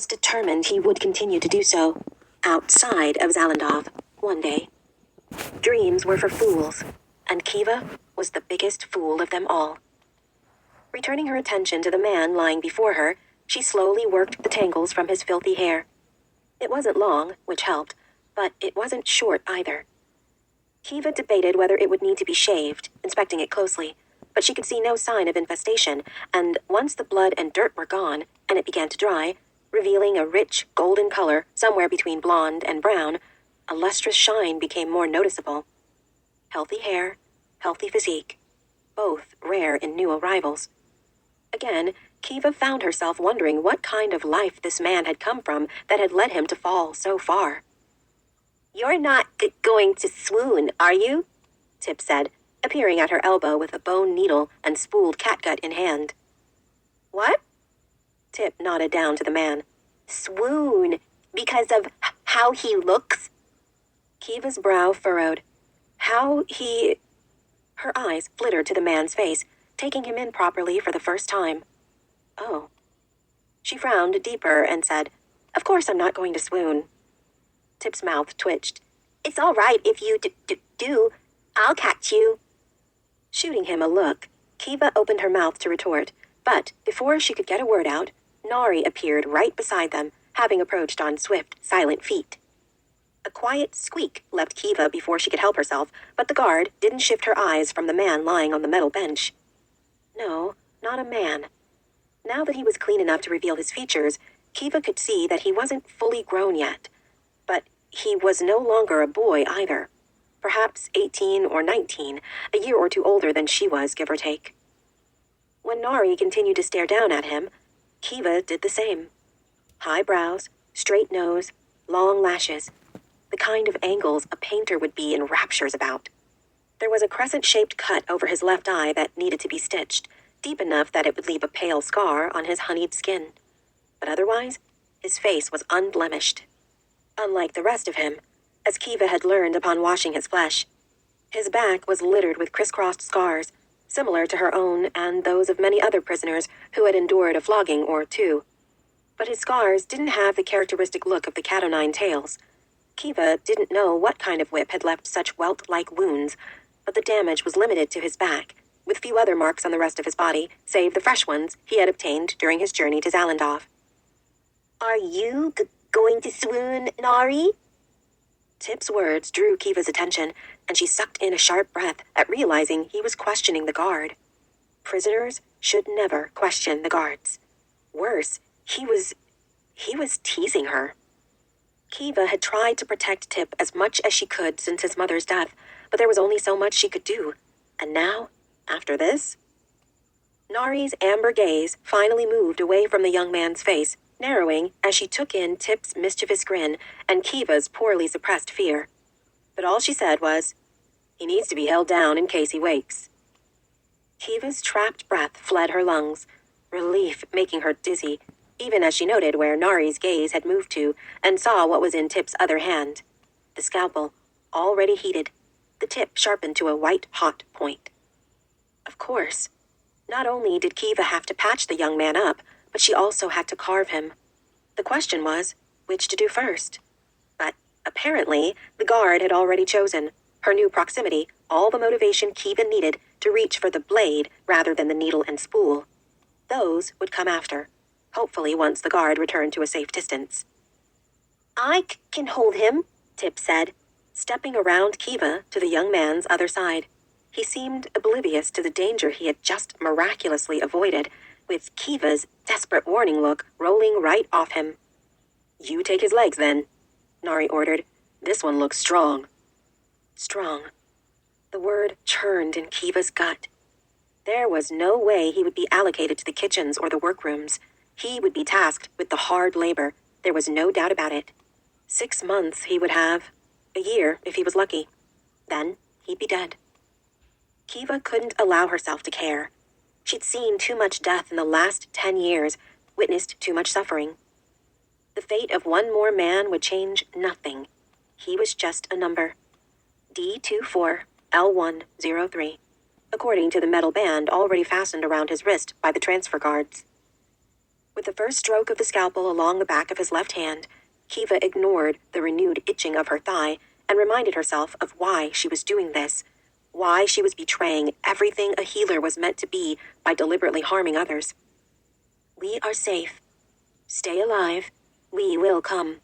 determined he would continue to do so, outside of Zalendov, one day. Dreams were for fools, and Kiva was the biggest fool of them all. Returning her attention to the man lying before her, she slowly worked the tangles from his filthy hair. It wasn't long, which helped, but it wasn't short either. Kiva debated whether it would need to be shaved, inspecting it closely, but she could see no sign of infestation, and once the blood and dirt were gone, and it began to dry, revealing a rich golden color somewhere between blonde and brown, a lustrous shine became more noticeable. Healthy hair, healthy physique, both rare in new arrivals. Again, Kiva found herself wondering what kind of life this man had come from that had led him to fall so far. "You're not going to swoon, are you?" Tip said, appearing at her elbow with a bone needle and spooled catgut in hand. "What?" Tip nodded down to the man. "Swoon, because of how he looks?" Kiva's brow furrowed. Her eyes flittered to the man's face, taking him in properly for the first time. Oh. She frowned deeper and said, "Of course I'm not going to swoon." Tip's mouth twitched. "It's all right if you do. I'll catch you." Shooting him a look, Kiva opened her mouth to retort, but before she could get a word out, Nari appeared right beside them, having approached on swift, silent feet. A quiet squeak left Kiva before she could help herself, but the guard didn't shift her eyes from the man lying on the metal bench. No, not a man. Now that he was clean enough to reveal his features, Kiva could see that he wasn't fully grown yet. But he was no longer a boy either. Perhaps 18 or 19, a year or two older than she was, give or take. When Nari continued to stare down at him, Kiva did the same. High brows, straight nose, long lashes. The kind of angles a painter would be in raptures about. There was a crescent-shaped cut over his left eye that needed to be stitched, deep enough that it would leave a pale scar on his honeyed skin. But otherwise, his face was unblemished. Unlike the rest of him, as Kiva had learned upon washing his flesh, his back was littered with crisscrossed scars, similar to her own and those of many other prisoners who had endured a flogging or two. But his scars didn't have the characteristic look of the cat o' nine tails. Kiva didn't know what kind of whip had left such welt-like wounds, but the damage was limited to his back, with few other marks on the rest of his body, save the fresh ones he had obtained during his journey to Zalendov. "Are you going to swoon, Nari?" Tip's words drew Kiva's attention, and she sucked in a sharp breath at realizing he was questioning the guard. Prisoners should never question the guards. Worse, he was teasing her. Kiva had tried to protect Tip as much as she could since his mother's death, but there was only so much she could do. And now, after this? Nari's amber gaze finally moved away from the young man's face, narrowing as she took in Tip's mischievous grin and Kiva's poorly suppressed fear. But all she said was, "He needs to be held down in case he wakes." Kiva's trapped breath fled her lungs, relief making her dizzy, even as she noted where Nari's gaze had moved to and saw what was in Tip's other hand. The scalpel, already heated, the tip sharpened to a white-hot point. Of course, not only did Kiva have to patch the young man up, but she also had to carve him. The question was, which to do first? But apparently, the guard had already chosen. Her new proximity, all the motivation Kiva needed to reach for the blade rather than the needle and spool. Those would come after, hopefully once the guard returned to a safe distance. "I can hold him," Tip said, stepping around Kiva to the young man's other side. He seemed oblivious to the danger he had just miraculously avoided, with Kiva's desperate warning look rolling right off him. "You take his legs, then," Nari ordered. "This one looks strong." Strong. The word churned in Kiva's gut. There was no way he would be allocated to the kitchens or the workrooms. He would be tasked with the hard labor. There was no doubt about it. 6 months he would have. A year, if he was lucky. Then he'd be dead. Kiva couldn't allow herself to care. She'd seen too much death in the last 10 years, witnessed too much suffering. The fate of one more man would change nothing. He was just a number. D24L103, according to the metal band already fastened around his wrist by the transfer guards. With the first stroke of the scalpel along the back of his left hand, Kiva ignored the renewed itching of her thigh and reminded herself of why she was doing this, why she was betraying everything a healer was meant to be by deliberately harming others. We are safe. Stay alive. We will come.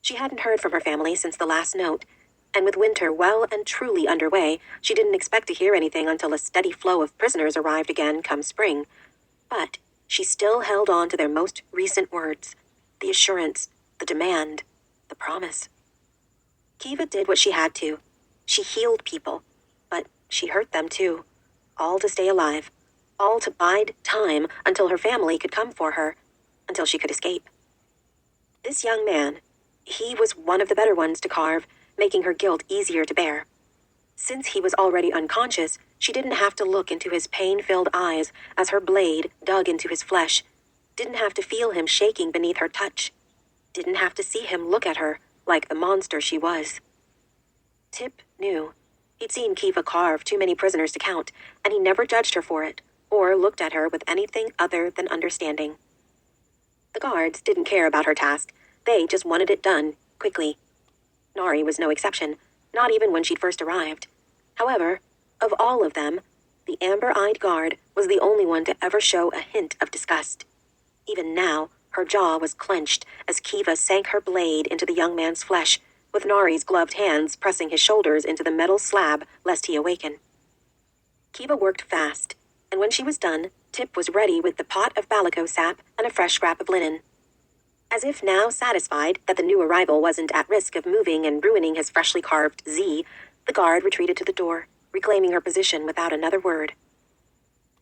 She hadn't heard from her family since the last note, and with winter well and truly underway, she didn't expect to hear anything until a steady flow of prisoners arrived again come spring. But she still held on to their most recent words, the assurance, the demand, the promise. Kiva did what she had to. She healed people, but she hurt them too, all to stay alive, all to bide time until her family could come for her, until she could escape. This young man, he was one of the better ones to carve, making her guilt easier to bear. Since he was already unconscious, she didn't have to look into his pain-filled eyes as her blade dug into his flesh, didn't have to feel him shaking beneath her touch, didn't have to see him look at her like the monster she was. Tip knew. He'd seen Kiva carve too many prisoners to count, and he never judged her for it, or looked at her with anything other than understanding. The guards didn't care about her task. They just wanted it done, quickly. Nari was no exception, not even when she'd first arrived. However, of all of them, the amber-eyed guard was the only one to ever show a hint of disgust. Even now, her jaw was clenched as Kiva sank her blade into the young man's flesh, with Nari's gloved hands pressing his shoulders into the metal slab lest he awaken. Kiva worked fast, and when she was done, Tip was ready with the pot of balico sap and a fresh scrap of linen. As if now satisfied that the new arrival wasn't at risk of moving and ruining his freshly carved Z, the guard retreated to the door, reclaiming her position without another word.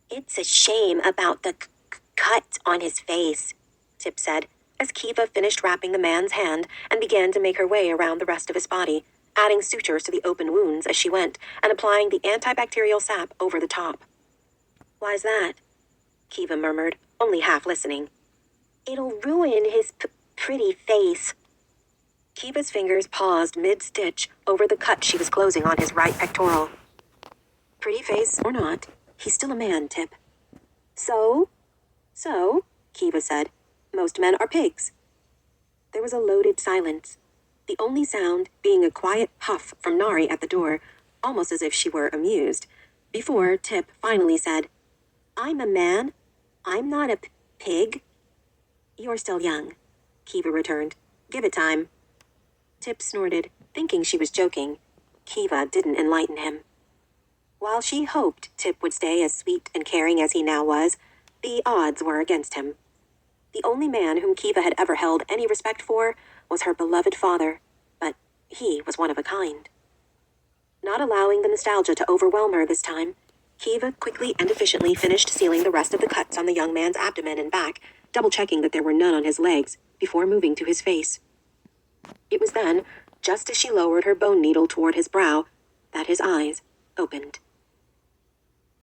"It's a shame about the cut on his face," Tip said, as Kiva finished wrapping the man's hand and began to make her way around the rest of his body, adding sutures to the open wounds as she went and applying the antibacterial sap over the top. "Why's that?" Kiva murmured, only half listening. "It'll ruin his pretty face." Kiva's fingers paused mid-stitch over the cut she was closing on his right pectoral. "Pretty face or not, he's still a man, Tip." So, Kiva said, "most men are pigs." There was a loaded silence, the only sound being a quiet puff from Nari at the door, almost as if she were amused, before Tip finally said, "I'm a man. I'm not a pig." "You're still young," Kiva returned. "Give it time." Tip snorted, thinking she was joking. Kiva didn't enlighten him. While she hoped Tip would stay as sweet and caring as he now was, the odds were against him. The only man whom Kiva had ever held any respect for was her beloved father, but he was one of a kind. Not allowing the nostalgia to overwhelm her this time, Kiva quickly and efficiently finished sealing the rest of the cuts on the young man's abdomen and back, double-checking that there were none on his legs, before moving to his face. It was then, just as she lowered her bone needle toward his brow, that his eyes opened.